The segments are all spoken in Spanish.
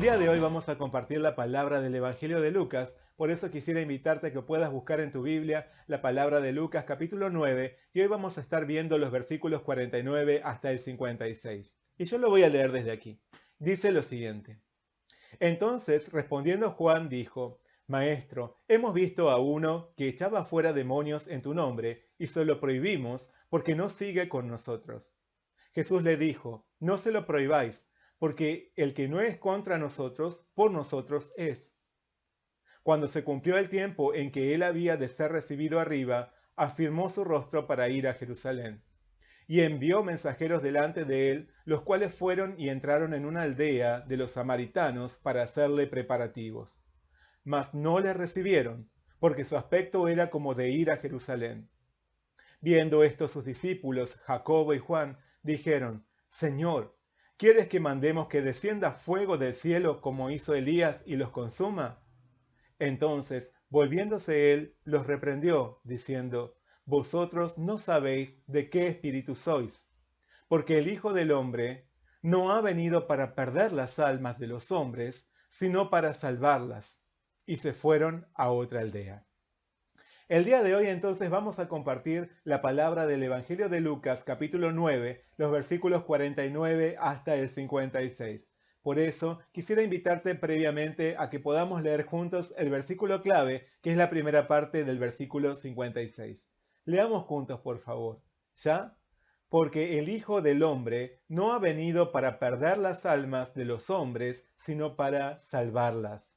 día de hoy vamos a compartir la palabra del Evangelio de Lucas, por eso quisiera invitarte a que puedas buscar en tu Biblia la palabra de Lucas capítulo 9 y hoy vamos a estar viendo los versículos 49 hasta el 56. Y yo lo voy a leer desde aquí. Dice lo siguiente. Entonces, respondiendo Juan dijo, Maestro, hemos visto a uno que echaba fuera demonios en tu nombre y se lo prohibimos porque no sigue con nosotros. Jesús le dijo, no se lo prohibáis, porque el que no es contra nosotros, por nosotros es. Cuando se cumplió el tiempo en que él había de ser recibido arriba, afirmó su rostro para ir a Jerusalén. Y envió mensajeros delante de él, los cuales fueron y entraron en una aldea de los samaritanos para hacerle preparativos. Mas no le recibieron, porque su aspecto era como de ir a Jerusalén. Viendo esto sus discípulos, Jacobo y Juan, dijeron, Señor, ¿quieres que mandemos que descienda fuego del cielo como hizo Elías y los consuma? Entonces, volviéndose él, los reprendió, diciendo, Vosotros no sabéis de qué espíritu sois, porque el Hijo del Hombre no ha venido para perder las almas de los hombres, sino para salvarlas. Y se fueron a otra aldea. El día de hoy entonces vamos a compartir la palabra del Evangelio de Lucas, capítulo 9, los versículos 49 hasta el 56. Por eso quisiera invitarte previamente a que podamos leer juntos el versículo clave, que es la primera parte del versículo 56. Leamos juntos, por favor. ¿Ya? Porque el Hijo del Hombre no ha venido para perder las almas de los hombres, sino para salvarlas.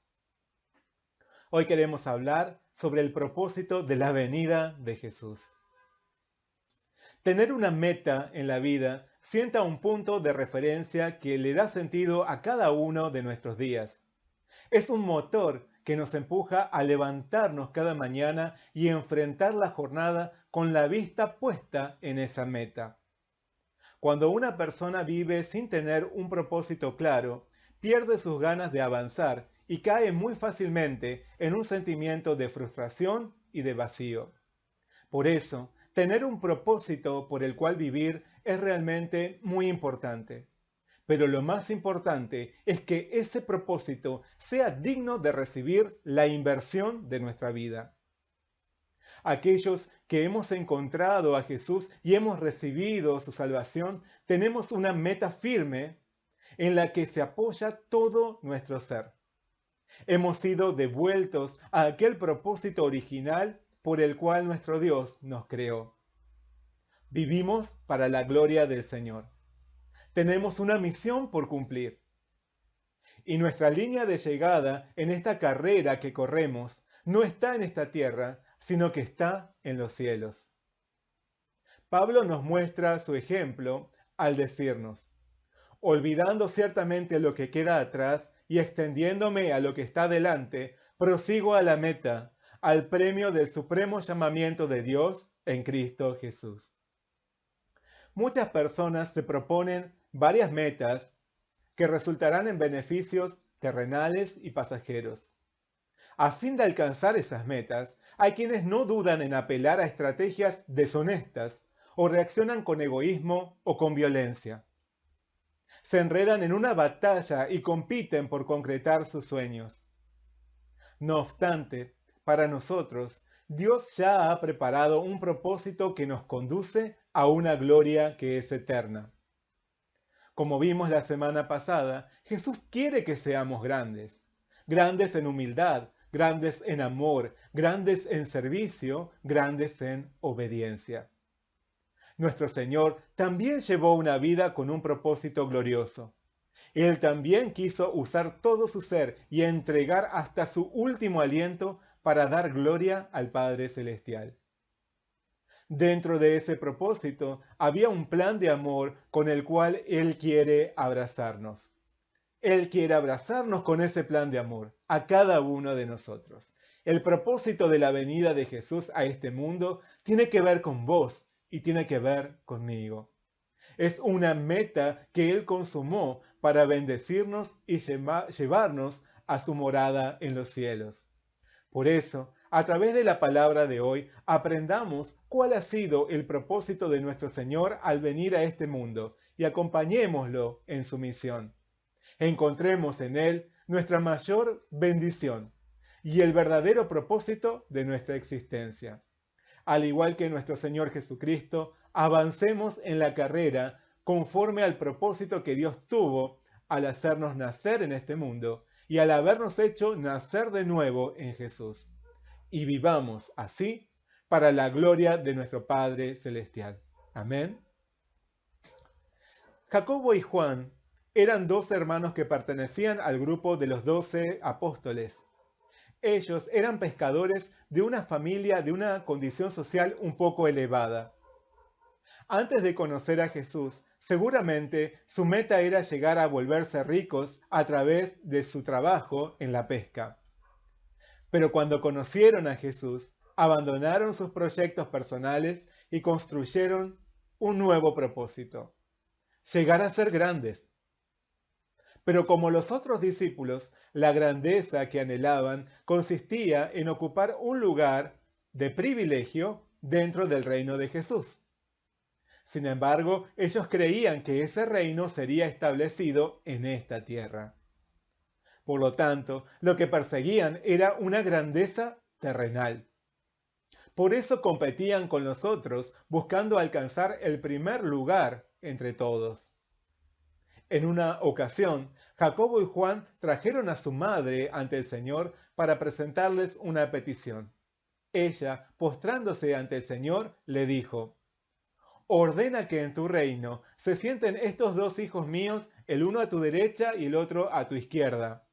Hoy queremos hablar sobre el propósito de la venida de Jesús. Tener una meta en la vida sienta un punto de referencia que le da sentido a cada uno de nuestros días. Es un motor que nos empuja a levantarnos cada mañana y enfrentar la jornada con la vista puesta en esa meta. Cuando una persona vive sin tener un propósito claro, pierde sus ganas de avanzar y cae muy fácilmente en un sentimiento de frustración y de vacío. Por eso, tener un propósito por el cual vivir es realmente muy importante. Pero lo más importante es que ese propósito sea digno de recibir la inversión de nuestra vida. Aquellos que hemos encontrado a Jesús y hemos recibido su salvación, tenemos una meta firme en la que se apoya todo nuestro ser. Hemos sido devueltos a aquel propósito original por el cual nuestro Dios nos creó. Vivimos para la gloria del Señor. Tenemos una misión por cumplir. Y nuestra línea de llegada en esta carrera que corremos no está en esta tierra, sino que está en los cielos. Pablo nos muestra su ejemplo al decirnos, olvidando ciertamente lo que queda atrás y extendiéndome a lo que está delante, prosigo a la meta, al premio del supremo llamamiento de Dios en Cristo Jesús. Muchas personas se proponen varias metas que resultarán en beneficios terrenales y pasajeros. A fin de alcanzar esas metas, hay quienes no dudan en apelar a estrategias deshonestas o reaccionan con egoísmo o con violencia. Se enredan en una batalla y compiten por concretar sus sueños. No obstante, para nosotros, Dios ya ha preparado un propósito que nos conduce a una gloria que es eterna. Como vimos la semana pasada, Jesús quiere que seamos grandes. Grandes en humildad, grandes en amor, grandes en servicio, grandes en obediencia. Nuestro Señor también llevó una vida con un propósito glorioso. Él también quiso usar todo su ser y entregar hasta su último aliento para dar gloria al Padre Celestial. Dentro de ese propósito había un plan de amor con el cual Él quiere abrazarnos. Él quiere abrazarnos con ese plan de amor a cada uno de nosotros. El propósito de la venida de Jesús a este mundo tiene que ver con vos y tiene que ver conmigo. Es una meta que Él consumó para bendecirnos y llevarnos a su morada en los cielos. Por eso, a través de la palabra de hoy, aprendamos cuál ha sido el propósito de nuestro Señor al venir a este mundo y acompañémoslo en su misión. Encontremos en Él nuestra mayor bendición y el verdadero propósito de nuestra existencia. Al igual que nuestro Señor Jesucristo, avancemos en la carrera conforme al propósito que Dios tuvo al hacernos nacer en este mundo y al habernos hecho nacer de nuevo en Jesús. Y vivamos así para la gloria de nuestro Padre Celestial. Amén. Jacobo y Juan eran dos hermanos que pertenecían al grupo de los 12 apóstoles. Ellos eran pescadores de una familia de una condición social un poco elevada. Antes de conocer a Jesús, seguramente su meta era llegar a volverse ricos a través de su trabajo en la pesca. Pero cuando conocieron a Jesús, abandonaron sus proyectos personales y construyeron un nuevo propósito: llegar a ser grandes. Pero como los otros discípulos, la grandeza que anhelaban consistía en ocupar un lugar de privilegio dentro del reino de Jesús. Sin embargo, ellos creían que ese reino sería establecido en esta tierra. Por lo tanto, lo que perseguían era una grandeza terrenal. Por eso competían con los otros, buscando alcanzar el primer lugar entre todos. En una ocasión, Jacobo y Juan trajeron a su madre ante el Señor para presentarles una petición. Ella, postrándose ante el Señor, le dijo: ordena que en tu reino se sienten estos dos hijos míos, el uno a tu derecha y el otro a tu izquierda.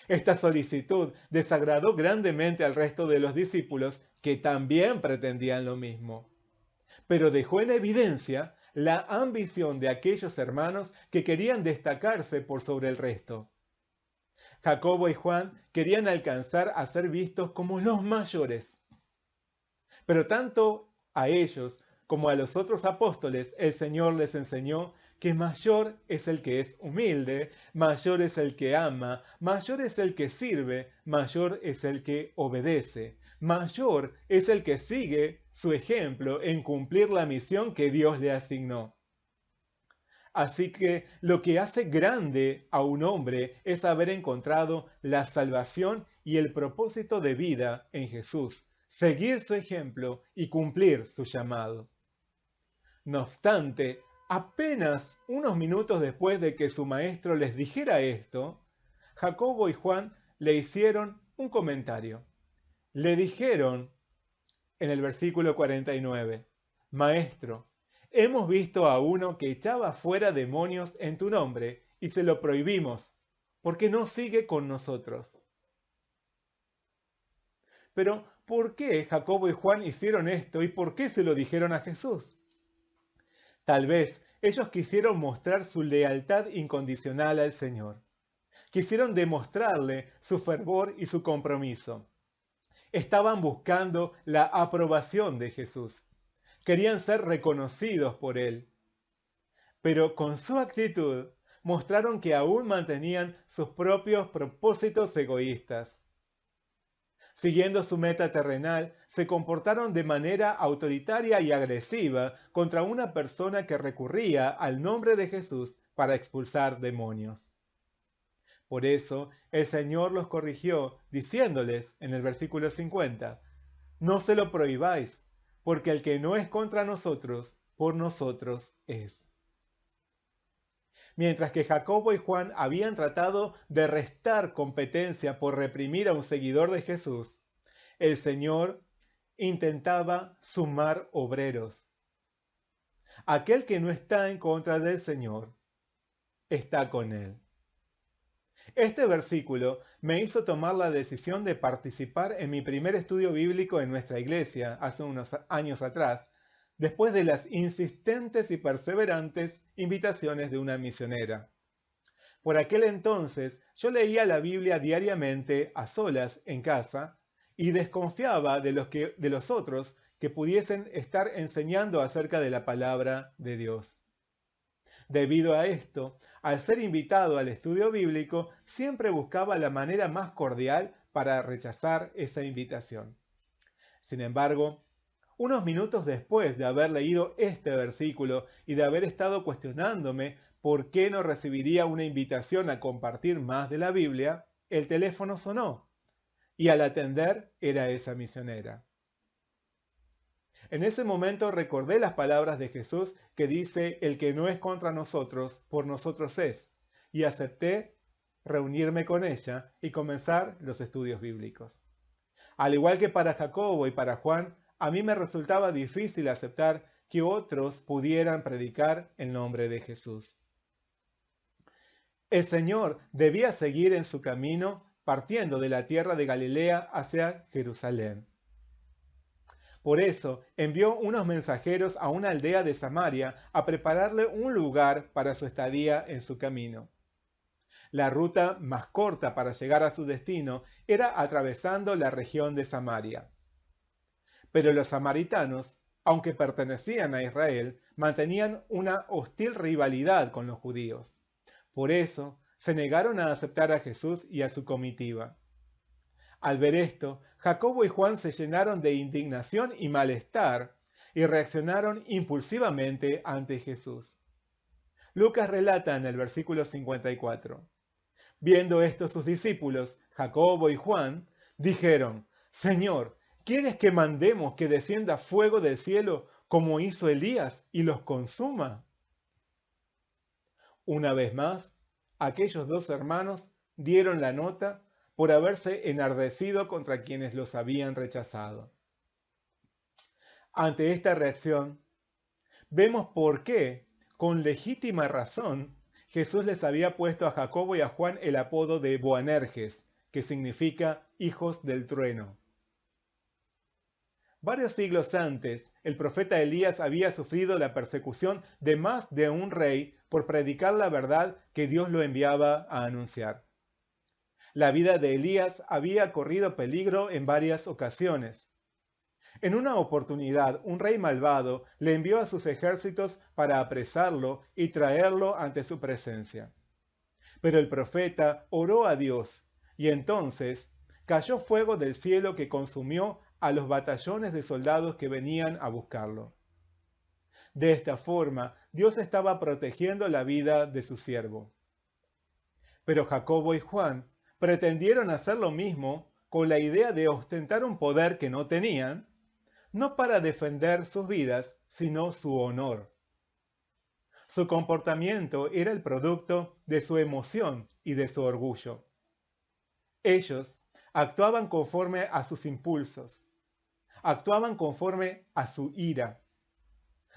Esta solicitud desagradó grandemente al resto de los discípulos, que también pretendían lo mismo, pero dejó en evidencia la ambición de aquellos hermanos que querían destacarse por sobre el resto. Jacobo y Juan querían alcanzar a ser vistos como los mayores, pero tanto a ellos como a los otros apóstoles, el Señor les enseñó que mayor es el que es humilde, mayor es el que ama, mayor es el que sirve, mayor es el que obedece, mayor es el que sigue su ejemplo en cumplir la misión que Dios le asignó. Así que lo que hace grande a un hombre es haber encontrado la salvación y el propósito de vida en Jesús, seguir su ejemplo y cumplir su llamado. No obstante, apenas unos minutos después de que su maestro les dijera esto, Jacobo y Juan le hicieron un comentario. Le dijeron en el versículo 49, Maestro, hemos visto a uno que echaba fuera demonios en tu nombre y se lo prohibimos, porque no sigue con nosotros. Pero, ¿por qué Jacobo y Juan hicieron esto y por qué se lo dijeron a Jesús? Tal vez ellos quisieron mostrar su lealtad incondicional al Señor. Quisieron demostrarle su fervor y su compromiso. Estaban buscando la aprobación de Jesús. Querían ser reconocidos por Él. Pero con su actitud mostraron que aún mantenían sus propios propósitos egoístas. Siguiendo su meta terrenal, se comportaron de manera autoritaria y agresiva contra una persona que recurría al nombre de Jesús para expulsar demonios. Por eso, el Señor los corrigió, diciéndoles en el versículo 50, no se lo prohibáis, porque el que no es contra nosotros, por nosotros es. Mientras que Jacobo y Juan habían tratado de restar competencia por reprimir a un seguidor de Jesús, el Señor intentaba sumar obreros. Aquel que no está en contra del Señor, está con Él. Este versículo me hizo tomar la decisión de participar en mi primer estudio bíblico en nuestra iglesia hace unos años atrás, después de las insistentes y perseverantes invitaciones de una misionera. Por aquel entonces yo leía la Biblia diariamente a solas en casa y desconfiaba de los otros que pudiesen estar enseñando acerca de la palabra de Dios. Debido a esto, al ser invitado al estudio bíblico, siempre buscaba la manera más cordial para rechazar esa invitación. Sin embargo, unos minutos después de haber leído este versículo y de haber estado cuestionándome por qué no recibiría una invitación a compartir más de la Biblia, el teléfono sonó y al atender era esa misionera. En ese momento recordé las palabras de Jesús que dice: el que no es contra nosotros, por nosotros es, y acepté reunirme con ella y comenzar los estudios bíblicos. Al igual que para Jacobo y para Juan, a mí me resultaba difícil aceptar que otros pudieran predicar el nombre de Jesús. El Señor debía seguir en su camino partiendo de la tierra de Galilea hacia Jerusalén. Por eso envió unos mensajeros a una aldea de Samaria a prepararle un lugar para su estadía en su camino. La ruta más corta para llegar a su destino era atravesando la región de Samaria. Pero los samaritanos, aunque pertenecían a Israel, mantenían una hostil rivalidad con los judíos. Por eso, se negaron a aceptar a Jesús y a su comitiva. Al ver esto, Jacobo y Juan se llenaron de indignación y malestar y reaccionaron impulsivamente ante Jesús. Lucas relata en el versículo 54. Viendo esto sus discípulos, Jacobo y Juan, dijeron: Señor, ¿quieres que mandemos que descienda fuego del cielo como hizo Elías y los consuma? Una vez más, aquellos dos hermanos dieron la nota por haberse enardecido contra quienes los habían rechazado. Ante esta reacción, vemos por qué, con legítima razón, Jesús les había puesto a Jacobo y a Juan el apodo de Boanerges, que significa hijos del trueno. Varios siglos antes, el profeta Elías había sufrido la persecución de más de un rey por predicar la verdad que Dios lo enviaba a anunciar. La vida de Elías había corrido peligro en varias ocasiones. En una oportunidad, un rey malvado le envió a sus ejércitos para apresarlo y traerlo ante su presencia. Pero el profeta oró a Dios, y entonces cayó fuego del cielo que consumió a los batallones de soldados que venían a buscarlo. De esta forma, Dios estaba protegiendo la vida de su siervo. Pero Jacobo y Juan pretendieron hacer lo mismo con la idea de ostentar un poder que no tenían, no para defender sus vidas, sino su honor. Su comportamiento era el producto de su emoción y de su orgullo. Ellos actuaban conforme a sus impulsos, actuaban conforme a su ira.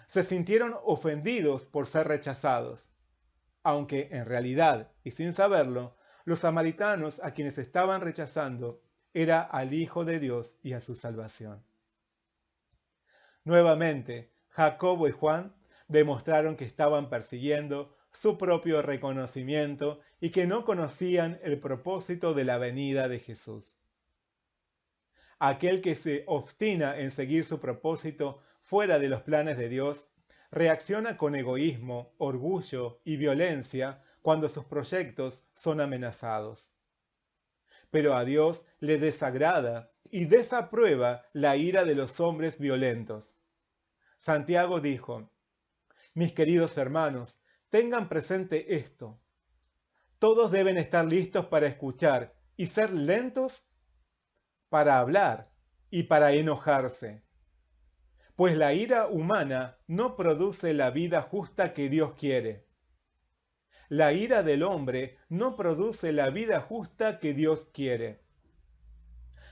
Se sintieron ofendidos por ser rechazados, aunque en realidad, y sin saberlo, los samaritanos a quienes estaban rechazando era al Hijo de Dios y a su salvación. Nuevamente, Jacobo y Juan demostraron que estaban persiguiendo su propio reconocimiento y que no conocían el propósito de la venida de Jesús. Aquel que se obstina en seguir su propósito fuera de los planes de Dios, reacciona con egoísmo, orgullo y violencia cuando sus proyectos son amenazados. Pero a Dios le desagrada y desaprueba la ira de los hombres violentos. Santiago dijo: mis queridos hermanos, tengan presente esto. Todos deben estar listos para escuchar y ser lentos para hablar y para enojarse. Pues la ira humana no produce la vida justa que Dios quiere. La ira del hombre no produce la vida justa que Dios quiere.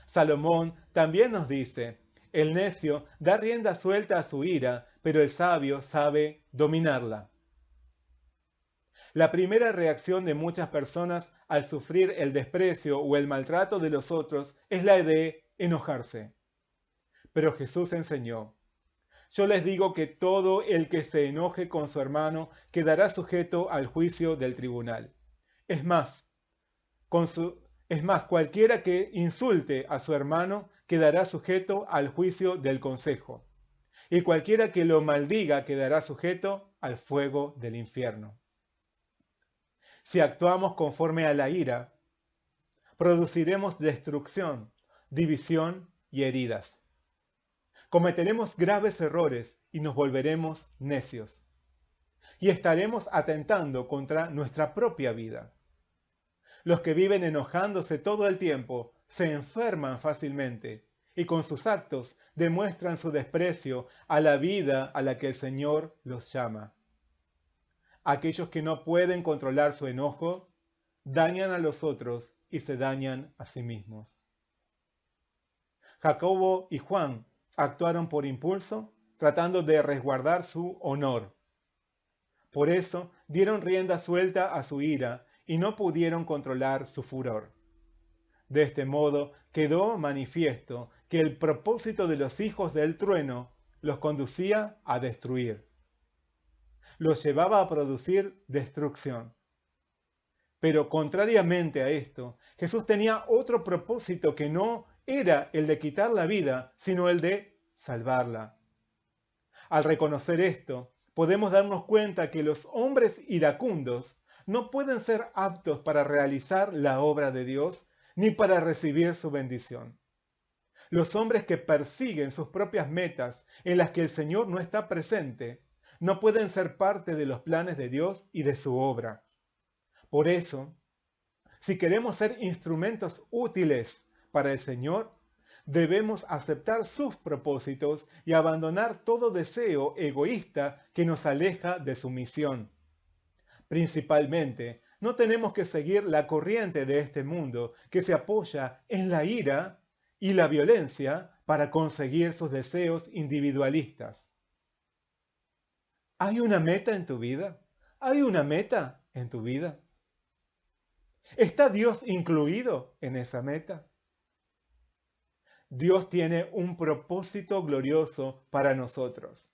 Salomón también nos dice: el necio da rienda suelta a su ira, pero el sabio sabe dominarla. La primera reacción de muchas personas al sufrir el desprecio o el maltrato de los otros es la de enojarse. Pero Jesús enseñó: yo les digo que todo el que se enoje con su hermano quedará sujeto al juicio del tribunal. Es más, cualquiera que insulte a su hermano quedará sujeto al juicio del consejo. Y cualquiera que lo maldiga quedará sujeto al fuego del infierno. Si actuamos conforme a la ira, produciremos destrucción, división y heridas. Cometeremos graves errores y nos volveremos necios. y estaremos atentando contra nuestra propia vida. Los que viven enojándose todo el tiempo se enferman fácilmente y con sus actos demuestran su desprecio a la vida a la que el Señor los llama. Aquellos que no pueden controlar su enojo dañan a los otros y se dañan a sí mismos. Jacobo y Juan actuaron por impulso, tratando de resguardar su honor. Por eso dieron rienda suelta a su ira y no pudieron controlar su furor. De este modo quedó manifiesto que el propósito de los hijos del trueno los conducía a destruir. Los llevaba a producir destrucción. Pero contrariamente a esto, Jesús tenía otro propósito que no era el de quitar la vida, sino el de salvarla. Al reconocer esto, podemos darnos cuenta que los hombres iracundos no pueden ser aptos para realizar la obra de Dios ni para recibir su bendición. Los hombres que persiguen sus propias metas en las que el Señor no está presente, no pueden ser parte de los planes de Dios y de su obra. Por eso, si queremos ser instrumentos útiles para el Señor, debemos aceptar sus propósitos y abandonar todo deseo egoísta que nos aleja de su misión. Principalmente, no tenemos que seguir la corriente de este mundo que se apoya en la ira y la violencia para conseguir sus deseos individualistas. ¿Hay una meta en tu vida? ¿Hay una meta en tu vida? ¿Está Dios incluido en esa meta? Dios tiene un propósito glorioso para nosotros.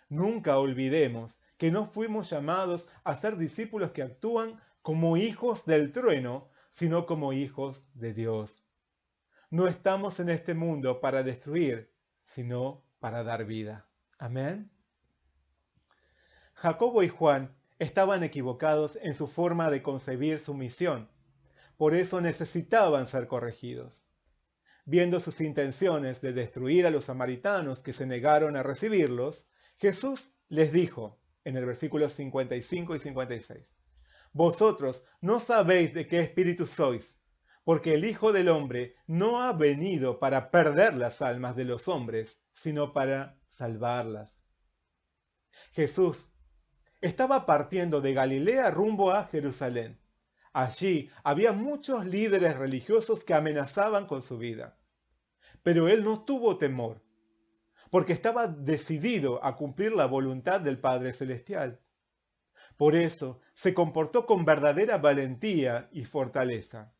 Nunca olvidemos que no fuimos llamados a ser discípulos que actúan como hijos del trueno, sino como hijos de Dios. No estamos en este mundo para destruir, sino para dar vida. Amén. Jacobo y Juan estaban equivocados en su forma de concebir su misión. Por eso necesitaban ser corregidos. Viendo sus intenciones de destruir a los samaritanos que se negaron a recibirlos, Jesús les dijo en el versículo 55 y 56, vosotros no sabéis de qué espíritu sois, porque el Hijo del Hombre no ha venido para perder las almas de los hombres, sino para salvarlas. Jesús estaba partiendo de Galilea rumbo a Jerusalén. Allí había muchos líderes religiosos que amenazaban con su vida. Pero él no tuvo temor, porque estaba decidido a cumplir la voluntad del Padre Celestial. Por eso se comportó con verdadera valentía y fortaleza.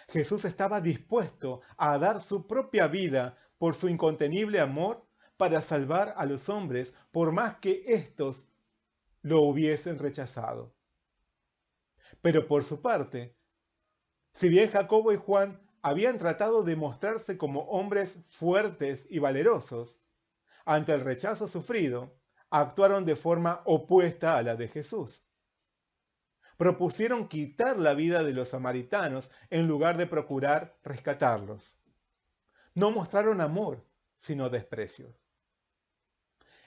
Jesús estaba dispuesto a dar su propia vida por su incontenible amor para salvar a los hombres, por más que éstos lo hubiesen rechazado. Pero por su parte, si bien Jacobo y Juan habían tratado de mostrarse como hombres fuertes y valerosos, ante el rechazo sufrido, actuaron de forma opuesta a la de Jesús. Propusieron quitar la vida de los samaritanos en lugar de procurar rescatarlos. No mostraron amor, sino desprecio.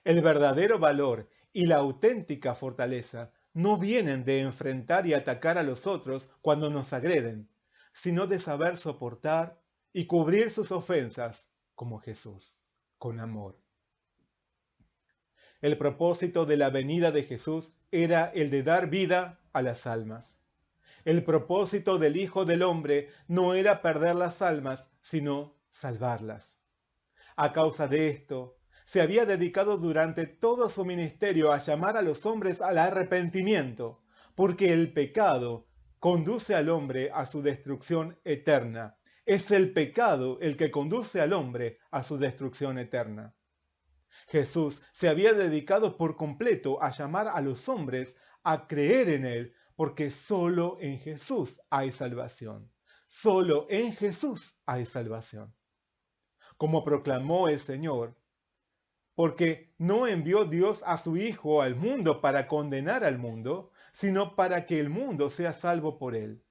El verdadero valor y la auténtica fortaleza no vienen de enfrentar y atacar a los otros cuando nos agreden, sino de saber soportar y cubrir sus ofensas como Jesús, con amor. El propósito de la venida de Jesús era el de dar vida a las almas. El propósito del Hijo del Hombre no era perder las almas, sino salvarlas. A causa de esto, se había dedicado durante todo su ministerio a llamar a los hombres al arrepentimiento, porque el pecado conduce al hombre a su destrucción eterna. Es el pecado el que conduce al hombre a su destrucción eterna. Jesús se había dedicado por completo a llamar a los hombres a creer en Él, porque solo en Jesús hay salvación. Solo en Jesús hay salvación. Como proclamó el Señor, porque no envió Dios a su Hijo al mundo para condenar al mundo, sino para que el mundo sea salvo por Él.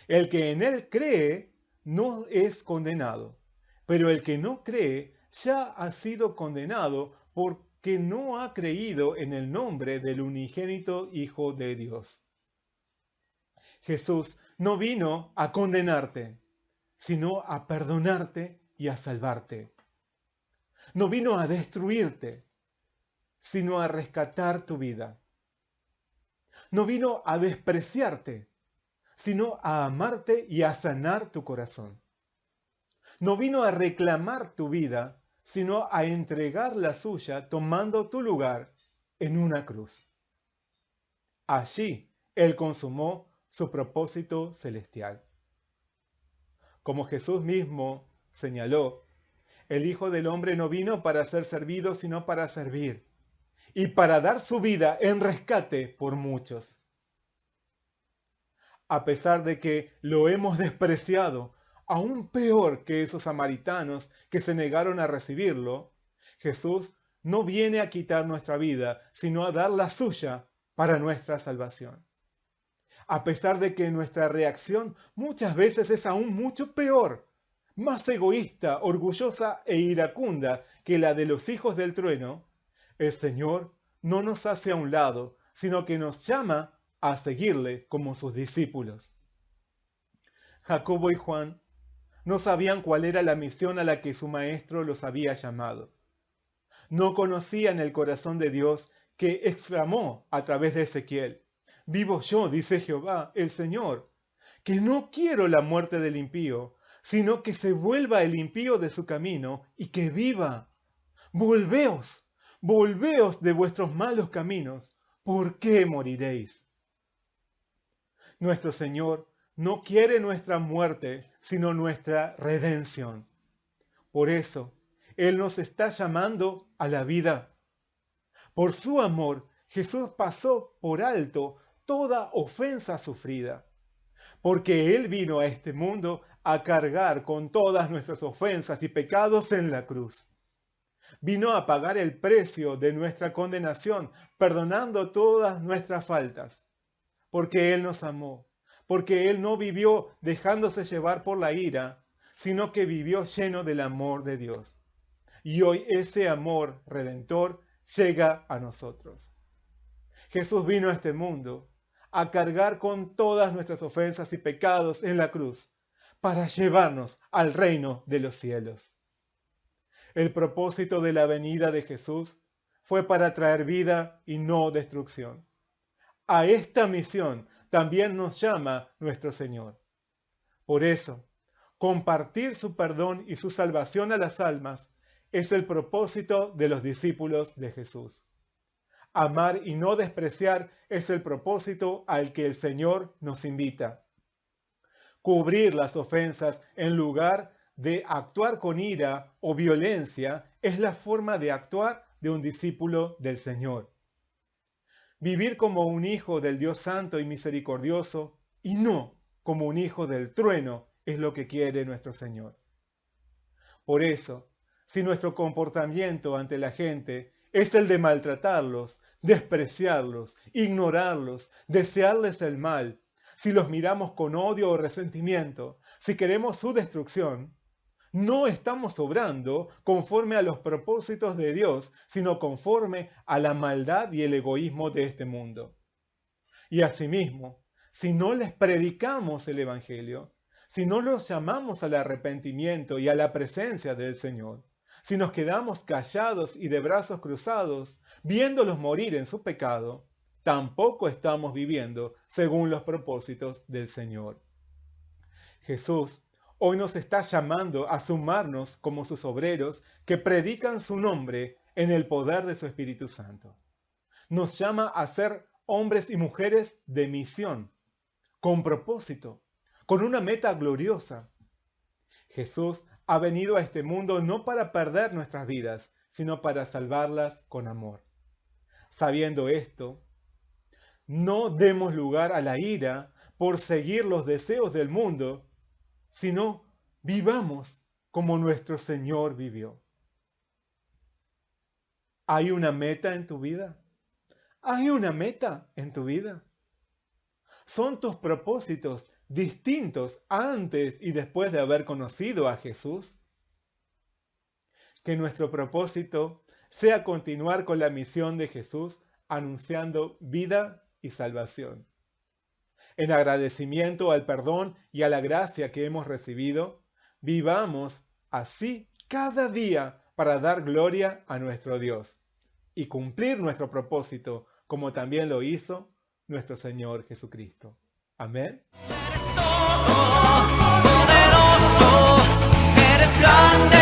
El que en Él cree no es condenado, pero el que no cree ya ha sido condenado que no ha creído en el nombre del unigénito Hijo de Dios. Jesús no vino a condenarte, sino a perdonarte y a salvarte. No vino a destruirte, sino a rescatar tu vida. No vino a despreciarte, sino a amarte y a sanar tu corazón. No vino a reclamar tu vida, sino a entregar la suya tomando tu lugar en una cruz. Allí Él consumó su propósito celestial. Como Jesús mismo señaló, el Hijo del Hombre no vino para ser servido, sino para servir, y para dar su vida en rescate por muchos. A pesar de que lo hemos despreciado, aún peor que esos samaritanos que se negaron a recibirlo, Jesús no viene a quitar nuestra vida, sino a dar la suya para nuestra salvación. A pesar de que nuestra reacción muchas veces es aún mucho peor, más egoísta, orgullosa e iracunda que la de los hijos del trueno, el Señor no nos hace a un lado, sino que nos llama a seguirle como sus discípulos. Jacobo y Juan no sabían cuál era la misión a la que su maestro los había llamado. No conocían el corazón de Dios que exclamó a través de Ezequiel: vivo yo, dice Jehová, el Señor, que no quiero la muerte del impío, sino que se vuelva el impío de su camino y que viva. Volveos, volveos de vuestros malos caminos, ¿por qué moriréis? Nuestro Señor no quiere nuestra muerte, sino nuestra redención. Por eso, Él nos está llamando a la vida. Por su amor, Jesús pasó por alto toda ofensa sufrida, porque Él vino a este mundo a cargar con todas nuestras ofensas y pecados en la cruz. Vino a pagar el precio de nuestra condenación, perdonando todas nuestras faltas, porque Él nos amó, porque Él no vivió dejándose llevar por la ira, sino que vivió lleno del amor de Dios. Y hoy ese amor redentor llega a nosotros. Jesús vino a este mundo a cargar con todas nuestras ofensas y pecados en la cruz, para llevarnos al reino de los cielos. El propósito de la venida de Jesús fue para traer vida y no destrucción. A esta misión también nos llama nuestro Señor. Por eso, compartir su perdón y su salvación a las almas es el propósito de los discípulos de Jesús. Amar y no despreciar es el propósito al que el Señor nos invita. Cubrir las ofensas en lugar de actuar con ira o violencia es la forma de actuar de un discípulo del Señor. Vivir como un hijo del Dios Santo y misericordioso y no como un hijo del trueno es lo que quiere nuestro Señor. Por eso, si nuestro comportamiento ante la gente es el de maltratarlos, despreciarlos, ignorarlos, desearles el mal, si los miramos con odio o resentimiento, si queremos su destrucción, no estamos obrando conforme a los propósitos de Dios, sino conforme a la maldad y el egoísmo de este mundo. Y asimismo, si no les predicamos el Evangelio, si no los llamamos al arrepentimiento y a la presencia del Señor, si nos quedamos callados y de brazos cruzados, viéndolos morir en su pecado, tampoco estamos viviendo según los propósitos del Señor. Jesús hoy nos está llamando a sumarnos como sus obreros que predican su nombre en el poder de su Espíritu Santo. Nos llama a ser hombres y mujeres de misión, con propósito, con una meta gloriosa. Jesús ha venido a este mundo no para perder nuestras vidas, sino para salvarlas con amor. Sabiendo esto, no demos lugar a la ira por seguir los deseos del mundo, sino vivamos como nuestro Señor vivió. ¿Hay una meta en tu vida? ¿Hay una meta en tu vida? ¿Son tus propósitos distintos antes y después de haber conocido a Jesús? Que nuestro propósito sea continuar con la misión de Jesús, anunciando vida y salvación. En agradecimiento al perdón y a la gracia que hemos recibido, vivamos así cada día para dar gloria a nuestro Dios y cumplir nuestro propósito, como también lo hizo nuestro Señor Jesucristo. Amén. Eres todo poderoso, eres grande.